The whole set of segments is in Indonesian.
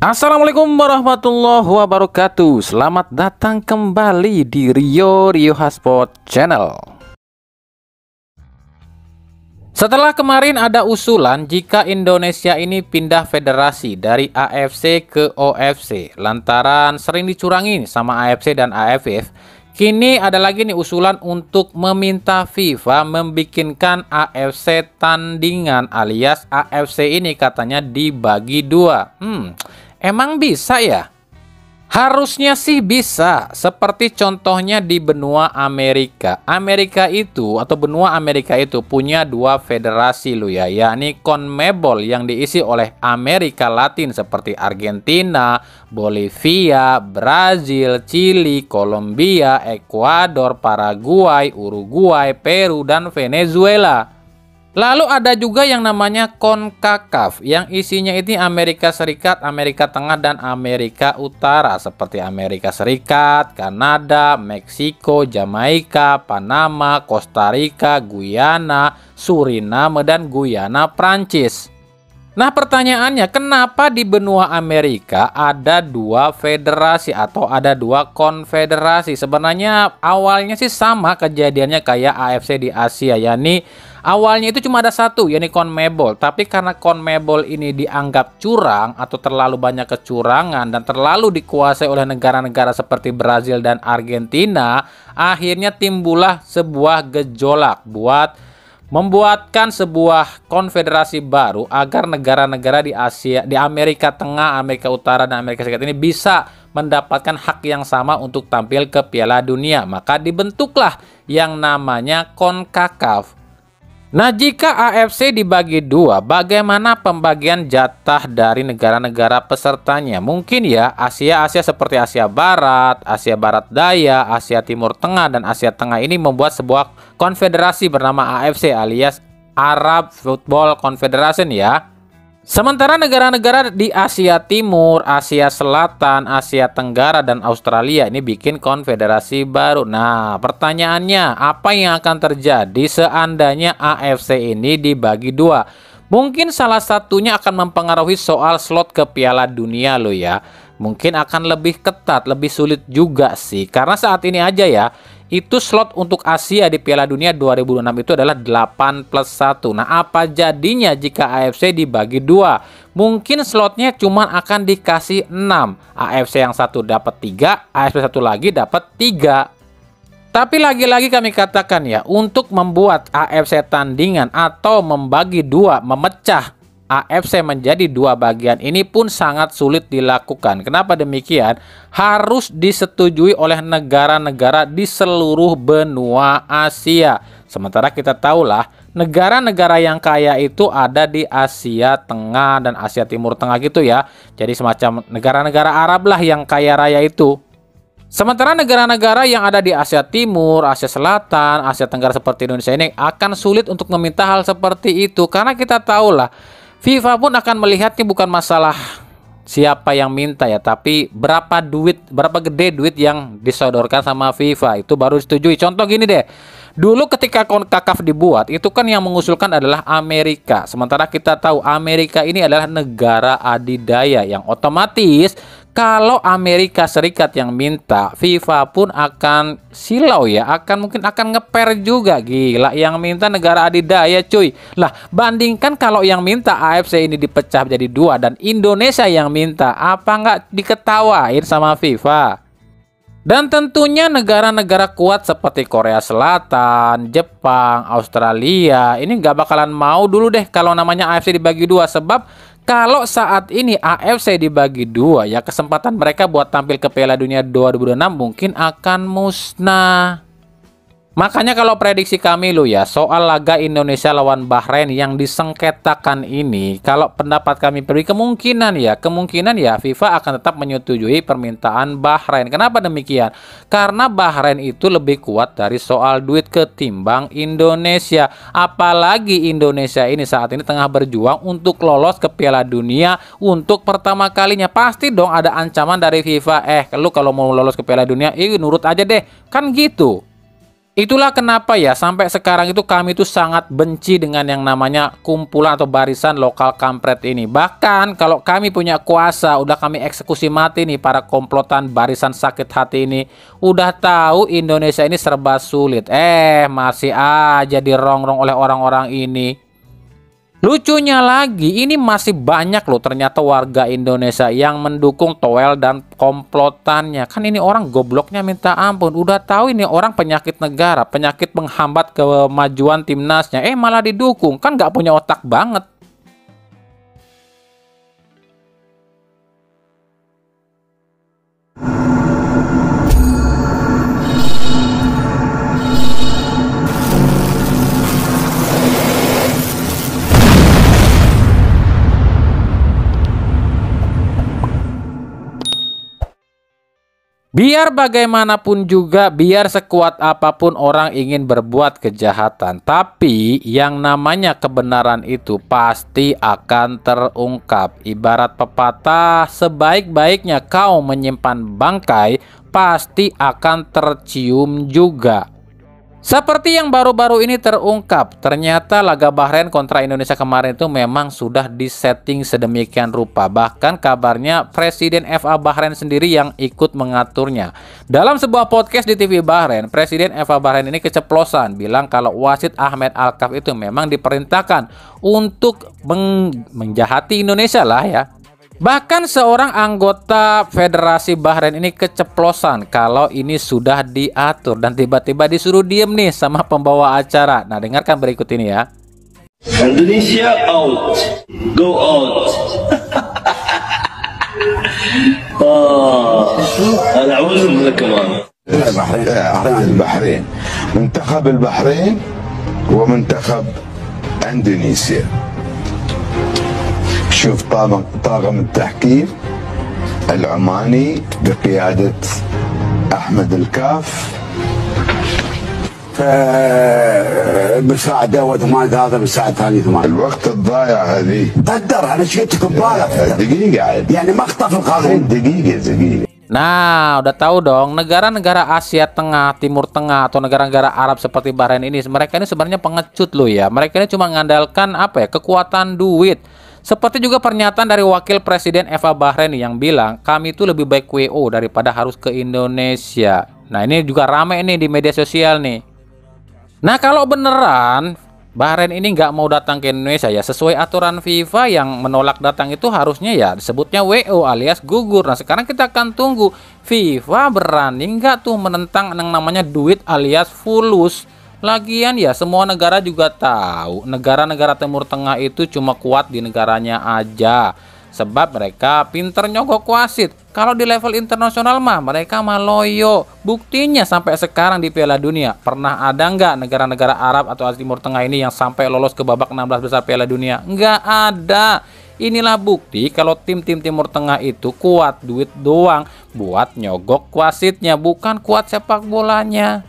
Assalamualaikum warahmatullahi wabarakatuh. Selamat datang kembali di Rio Hotspot Channel. Setelah kemarin ada usulan jika Indonesia ini pindah federasi dari AFC ke OFC lantaran sering dicurangi sama AFC dan AFF, kini ada lagi nih usulan untuk meminta FIFA membikinkan AFC tandingan alias AFC ini katanya dibagi dua. Emang bisa ya? Harusnya sih bisa, seperti contohnya di benua Amerika. Amerika itu atau benua Amerika itu punya dua federasi loh ya, yakni CONMEBOL yang diisi oleh Amerika Latin seperti Argentina, Bolivia, Brazil, Chili, Kolombia, Ekuador, Paraguay, Uruguay, Peru, dan Venezuela. Lalu ada juga yang namanya CONCACAF yang isinya ini Amerika Serikat, Amerika Tengah, dan Amerika Utara seperti Amerika Serikat, Kanada, Meksiko, Jamaika, Panama, Costa Rica, Guyana, Suriname, dan Guyana Prancis. Nah pertanyaannya, kenapa di benua Amerika ada dua federasi atau ada dua konfederasi? Sebenarnya awalnya sih sama kejadiannya kayak AFC di Asia, yakni awalnya itu cuma ada satu, yakni CONMEBOL. Tapi karena CONMEBOL ini dianggap curang atau terlalu banyak kecurangan dan terlalu dikuasai oleh negara-negara seperti Brazil dan Argentina, akhirnya timbullah sebuah gejolak buat membuatkan sebuah konfederasi baru agar negara-negara di Asia, di Amerika Tengah, Amerika Utara, dan Amerika Serikat ini bisa mendapatkan hak yang sama untuk tampil ke Piala Dunia. Maka dibentuklah yang namanya CONCACAF. Nah, jika AFC dibagi dua, bagaimana pembagian jatah dari negara-negara pesertanya? Mungkin ya Asia seperti Asia Barat Daya, Asia Timur Tengah, dan Asia Tengah ini membuat sebuah konfederasi bernama AFC alias Arab Football Confederation ya. Sementara negara-negara di Asia Timur, Asia Selatan, Asia Tenggara, dan Australia ini bikin konfederasi baru. Nah, pertanyaannya, apa yang akan terjadi seandainya AFC ini dibagi dua? Mungkin salah satunya akan mempengaruhi soal slot ke Piala Dunia loh ya. Mungkin akan lebih ketat, lebih sulit juga sih. Karena saat ini aja ya, itu slot untuk Asia di Piala Dunia 2006 itu adalah 8+1. Nah, apa jadinya jika AFC dibagi dua? Mungkin slotnya cuma akan dikasih 6. AFC yang satu dapat 3, AFC satu lagi dapat 3. Tapi lagi-lagi kami katakan ya, untuk membuat AFC tandingan atau membagi dua, memecah AFC menjadi dua bagian ini pun sangat sulit dilakukan. Kenapa demikian? Harus disetujui oleh negara-negara di seluruh benua Asia. Sementara kita tahulah negara-negara yang kaya itu ada di Asia Tengah dan Asia Timur Tengah gitu ya. Jadi semacam negara-negara Arab lah yang kaya raya itu. Sementara negara-negara yang ada di Asia Timur, Asia Selatan, Asia Tenggara seperti Indonesia ini akan sulit untuk meminta hal seperti itu. Karena kita tahulah FIFA pun akan melihatnya bukan masalah siapa yang minta ya, tapi berapa gede duit yang disodorkan sama FIFA itu baru disetujui. Contoh gini deh, dulu ketika CONCACAF dibuat itu kan yang mengusulkan adalah Amerika. Sementara kita tahu Amerika ini adalah negara adidaya yang otomatis kalau Amerika Serikat yang minta, FIFA pun akan silau ya, mungkin akan ngeper juga. Gila, yang minta negara adidaya cuy. Lah, bandingkan kalau yang minta AFC ini dipecah jadi dua dan Indonesia yang minta, apa nggak diketawain sama FIFA? Dan tentunya negara-negara kuat seperti Korea Selatan, Jepang, Australia ini nggak bakalan mau dulu deh kalau namanya AFC dibagi dua. Sebab kalau saat ini AFC dibagi dua ya, kesempatan mereka buat tampil ke Piala Dunia 2026 mungkin akan musnah. Makanya kalau prediksi kami lo ya, soal laga Indonesia lawan Bahrain yang disengketakan ini, kalau pendapat kami pribadi kemungkinan ya FIFA akan tetap menyetujui permintaan Bahrain. Kenapa demikian? Karena Bahrain itu lebih kuat dari soal duit ketimbang Indonesia. Apalagi Indonesia ini saat ini tengah berjuang untuk lolos ke Piala Dunia untuk pertama kalinya. Pasti dong ada ancaman dari FIFA, lu kalau mau lolos ke Piala Dunia, nurut aja deh, kan gitu. Itulah kenapa ya sampai sekarang itu kami itu sangat benci dengan yang namanya kumpulan atau barisan lokal kampret ini. Bahkan kalau kami punya kuasa, udah kami eksekusi mati nih para komplotan barisan sakit hati ini. Udah tahu Indonesia ini serba sulit, masih aja dirongrong oleh orang-orang ini. Lucunya lagi, ini masih banyak loh ternyata warga Indonesia yang mendukung Toel dan komplotannya. Kan ini orang gobloknya minta ampun. Udah tahu ini orang penyakit negara, penyakit menghambat kemajuan timnasnya. Malah didukung, kan nggak punya otak banget. Biar bagaimanapun juga, biar sekuat apapun orang ingin berbuat kejahatan, tapi yang namanya kebenaran itu pasti akan terungkap. Ibarat pepatah, sebaik-baiknya kau menyimpan bangkai, pasti akan tercium juga. Seperti yang baru-baru ini terungkap, ternyata laga Bahrain kontra Indonesia kemarin itu memang sudah disetting sedemikian rupa. Bahkan kabarnya Presiden FA Bahrain sendiri yang ikut mengaturnya. Dalam sebuah podcast di TV Bahrain, Presiden FA Bahrain ini keceplosan bilang kalau wasit Ahmed Alkaf itu memang diperintahkan untuk menjahati Indonesia lah ya. Bahkan seorang anggota Federasi Bahrain ini keceplosan kalau ini sudah diatur dan tiba-tiba disuruh diem nih sama pembawa acara. Nah, dengarkan berikut ini ya. Indonesia out, go out. أنا أعوذ لكم البحرين منتخب البحرين ومنتخب إندونيسيا. شوف طاقم التحكيم العماني بقيادة أحمد الكاف بالساعة وثمان ثلاثة بالساعة الثانية ثمان. الوقت الضايع هذه قدر أنا شفتك ببالغ دقيقة عاد يعني مخطف القانون دقيقة. Nah, udah tahu dong, negara-negara Asia Tengah, Timur Tengah, atau negara-negara Arab seperti Bahrain ini, mereka ini sebenarnya pengecut loh ya. Mereka ini cuma mengandalkan kekuatan duit. Seperti juga pernyataan dari Wakil Presiden FA Bahrain yang bilang, kami itu lebih baik WO daripada harus ke Indonesia. Nah, ini juga rame nih di media sosial nih. Nah, kalau beneran Bahrain ini nggak mau datang ke Indonesia ya, sesuai aturan FIFA yang menolak datang itu harusnya ya disebutnya WO alias gugur. Nah, sekarang kita akan tunggu FIFA berani nggak tuh menentang yang namanya duit alias fulus. Lagian ya semua negara juga tahu negara-negara Timur Tengah itu cuma kuat di negaranya aja. Sebab mereka pinter nyogok wasit. Kalau di level internasional mah mereka mah loyo. Buktinya sampai sekarang di Piala Dunia, pernah ada nggak negara-negara Arab atau Asia Timur Tengah ini yang sampai lolos ke babak 16 besar Piala Dunia? Nggak ada. Inilah bukti kalau tim-tim Timur Tengah itu kuat duit doang buat nyogok wasitnya, bukan kuat sepak bolanya.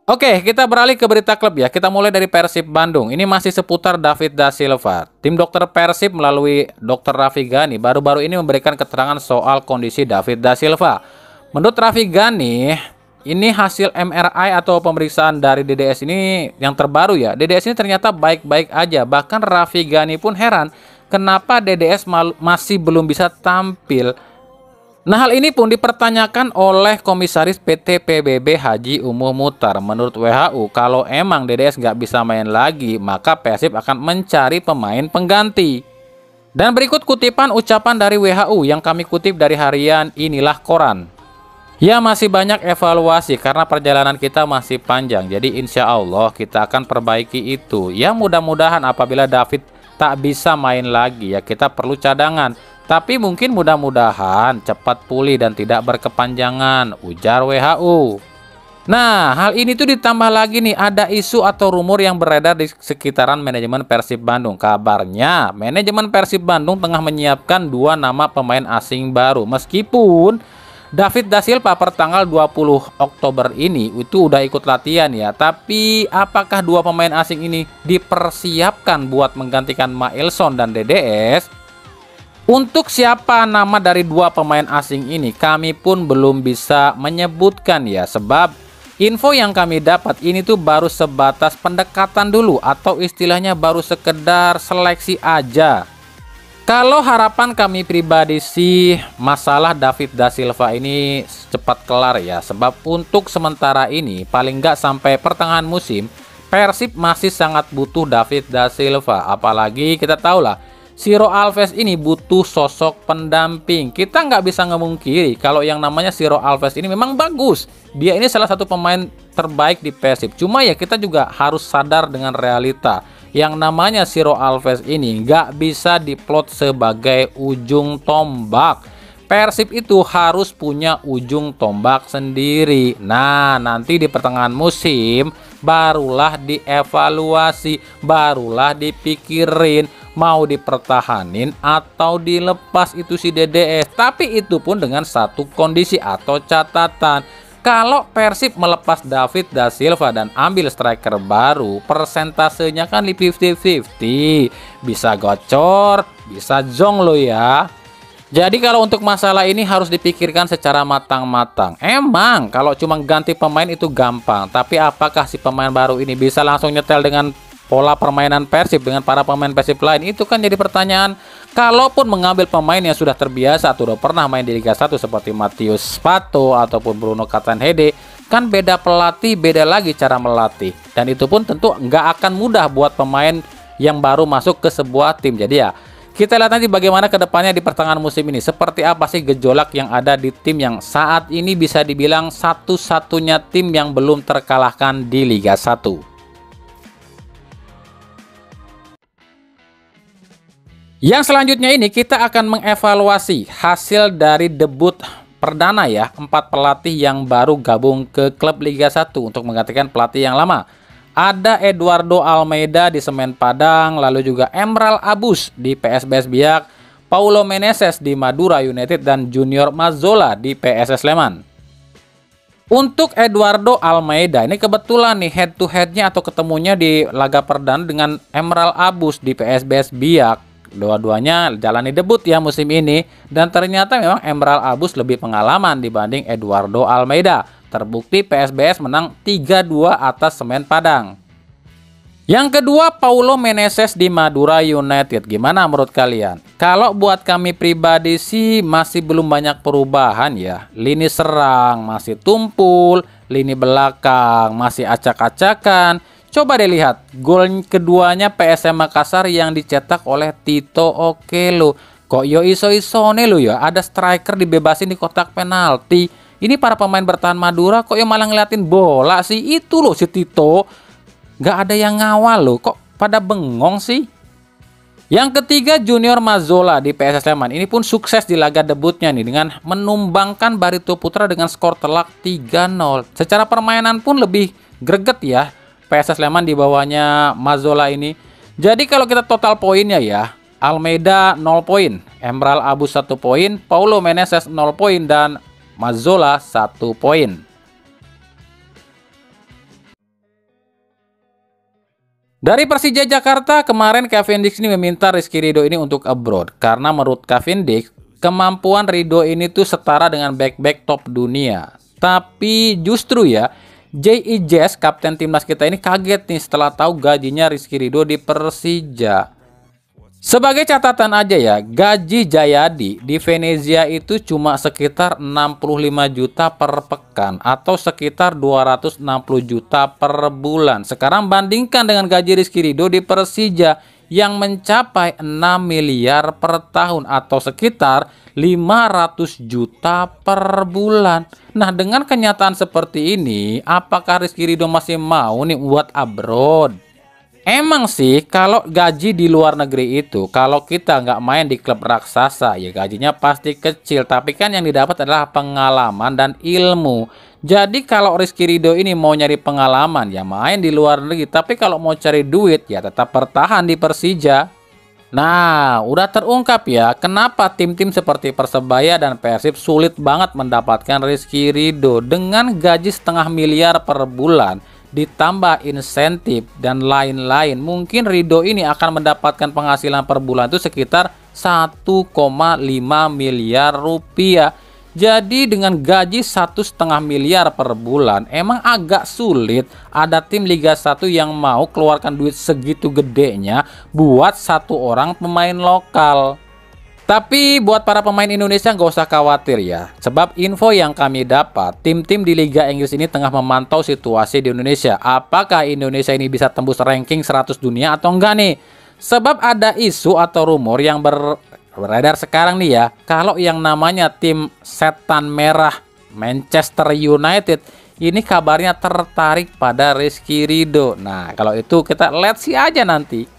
Oke, kita beralih ke berita klub ya. Kita mulai dari Persib Bandung. Ini masih seputar David Da Silva. Tim dokter Persib melalui Dr. Raffi Ghani baru-baru ini memberikan keterangan soal kondisi David Da Silva. Menurut Raffi Ghani, ini hasil MRI atau pemeriksaan dari DDS ini yang terbaru ya. DDS ini ternyata baik-baik aja. Bahkan Raffi Ghani pun heran kenapa DDS masih belum bisa tampil. Nah, hal ini pun dipertanyakan oleh Komisaris PT PBB Haji Umuh Muhtar. Menurut WHO, kalau emang DDS nggak bisa main lagi, maka Persib akan mencari pemain pengganti. Dan berikut kutipan ucapan dari WHO yang kami kutip dari harian Inilah Koran. Ya, masih banyak evaluasi karena perjalanan kita masih panjang. Jadi insya Allah kita akan perbaiki itu. Ya, mudah-mudahan apabila David tak bisa main lagi ya kita perlu cadangan. Tapi mungkin mudah-mudahan cepat pulih dan tidak berkepanjangan, ujar WHO. Nah, hal ini tuh ditambah lagi nih, ada isu atau rumor yang beredar di sekitaran manajemen Persib Bandung. Kabarnya, manajemen Persib Bandung tengah menyiapkan 2 nama pemain asing baru. Meskipun David Da Silva per tanggal 20 Oktober ini itu udah ikut latihan ya. Tapi apakah 2 pemain asing ini dipersiapkan buat menggantikan Mailson dan DDS? Untuk siapa nama dari dua pemain asing ini kami pun belum bisa menyebutkan ya, sebab info yang kami dapat ini tuh baru sebatas pendekatan dulu atau istilahnya baru sekedar seleksi aja. Kalau harapan kami pribadi sih masalah David da Silva ini cepat kelar ya, sebab untuk sementara ini paling nggak sampai pertengahan musim Persib masih sangat butuh David da Silva. Apalagi kita tahu lah Ciro Alves ini butuh sosok pendamping. Kita nggak bisa ngemungkiri kalau yang namanya Ciro Alves ini memang bagus. Dia ini salah satu pemain terbaik di Persib. Cuma ya kita juga harus sadar dengan realita. Yang namanya Ciro Alves ini nggak bisa diplot sebagai ujung tombak. Persib itu harus punya ujung tombak sendiri. Nah, nanti di pertengahan musim barulah dievaluasi, barulah dipikirin mau dipertahanin atau dilepas itu si DDS. Tapi itu pun dengan satu kondisi atau catatan. Kalau Persib melepas David da Silva dan ambil striker baru, persentasenya kan di 50-50. Bisa gocor, bisa jong lo ya. Jadi kalau untuk masalah ini harus dipikirkan secara matang-matang. Emang kalau cuma ganti pemain itu gampang, tapi apakah si pemain baru ini bisa langsung nyetel dengan pola permainan Persib dengan para pemain Persib lain? Itu kan jadi pertanyaan. Kalaupun mengambil pemain yang sudah terbiasa atau udah pernah main di Liga 1 seperti Matius Pato ataupun Bruno Catanhede, kan beda pelatih, beda lagi cara melatih. Dan itu pun tentu nggak akan mudah buat pemain yang baru masuk ke sebuah tim. Jadi ya kita lihat nanti bagaimana kedepannya di pertengahan musim ini. Seperti apa sih gejolak yang ada di tim yang saat ini bisa dibilang satu-satunya tim yang belum terkalahkan di Liga 1. Yang selanjutnya ini kita akan mengevaluasi hasil dari debut perdana ya, 4 pelatih yang baru gabung ke klub Liga 1 untuk menggantikan pelatih yang lama. Ada Eduardo Almeida di Semen Padang, lalu juga Emral Abus di PSBS Biak, Paulo Meneses di Madura United, dan Junior Mazzola di PSS Sleman. Untuk Eduardo Almeida ini kebetulan nih head to headnya atau ketemunya di laga perdana dengan Emral Abus di PSBS Biak. Dua-duanya jalani debut ya musim ini, dan ternyata memang Emral Abus lebih pengalaman dibanding Eduardo Almeida. Terbukti PSBS menang 3-2 atas Semen Padang. Yang kedua, Paulo Meneses di Madura United. Gimana menurut kalian? Kalau buat kami pribadi sih masih belum banyak perubahan ya. Lini serang masih tumpul, lini belakang masih acak-acakan. Coba deh lihat gol keduanya PSM Makassar yang dicetak oleh Tito Okello. Kok yo iso-isone lo ya, ada striker dibebasin di kotak penalti. Ini para pemain bertahan Madura kok yo malah ngeliatin bola sih. Itu loh si Tito. Gak ada yang ngawal loh, kok pada bengong sih. Yang ketiga, Junior Mazzola di PSS Sleman. Ini pun sukses di laga debutnya nih dengan menumbangkan Barito Putra dengan skor telak 3-0. Secara permainan pun lebih greget ya PSS Sleman di bawahnya Mazzola ini. Jadi kalau kita total poinnya ya, Almeida 0 poin, Emral Abus 1 poin, Paulo Meneses 0 poin, dan Mazzola 1 poin. Dari Persija Jakarta, kemarin Cavendish ini meminta Rizky Ridho ini untuk abroad. Karena menurut Cavendish, kemampuan Ridho ini tuh setara dengan back-back top dunia. Tapi justru ya, J.I. Jazz, kapten timnas kita ini kaget nih setelah tahu gajinya Rizky Ridho di Persija. Sebagai catatan aja ya, gaji Jayadi di Venezia itu cuma sekitar 65 juta per pekan atau sekitar 260 juta per bulan. Sekarang bandingkan dengan gaji Rizky Ridho di Persija yang mencapai 6 miliar per tahun atau sekitar 500 juta per bulan. Nah, dengan kenyataan seperti ini, apakah Rizky Ridho masih mau nih buat abroad? Emang sih kalau gaji di luar negeri itu, kalau kita nggak main di klub raksasa ya gajinya pasti kecil. Tapi kan yang didapat adalah pengalaman dan ilmu. Jadi kalau Rizky Ridho ini mau nyari pengalaman ya main di luar negeri. Tapi kalau mau cari duit ya tetap bertahan di Persija. Nah, udah terungkap ya kenapa tim-tim seperti Persebaya dan Persib sulit banget mendapatkan Rizky Ridho. Dengan gaji 0,5 miliar per bulan ditambah insentif dan lain-lain, mungkin Ridho ini akan mendapatkan penghasilan per bulan itu sekitar 1,5 miliar rupiah. Jadi dengan gaji 1,5 miliar per bulan, emang agak sulit ada tim Liga 1 yang mau keluarkan duit segitu gedenya buat satu orang pemain lokal. Tapi buat para pemain Indonesia nggak usah khawatir ya, sebab info yang kami dapat, tim-tim di Liga Inggris ini tengah memantau situasi di Indonesia. Apakah Indonesia ini bisa tembus ranking 100 dunia atau enggak nih? Sebab ada isu atau rumor yang beredar sekarang nih ya, kalau yang namanya tim setan merah Manchester United ini kabarnya tertarik pada Rizky Ridho. Nah, kalau itu kita let's see aja nanti.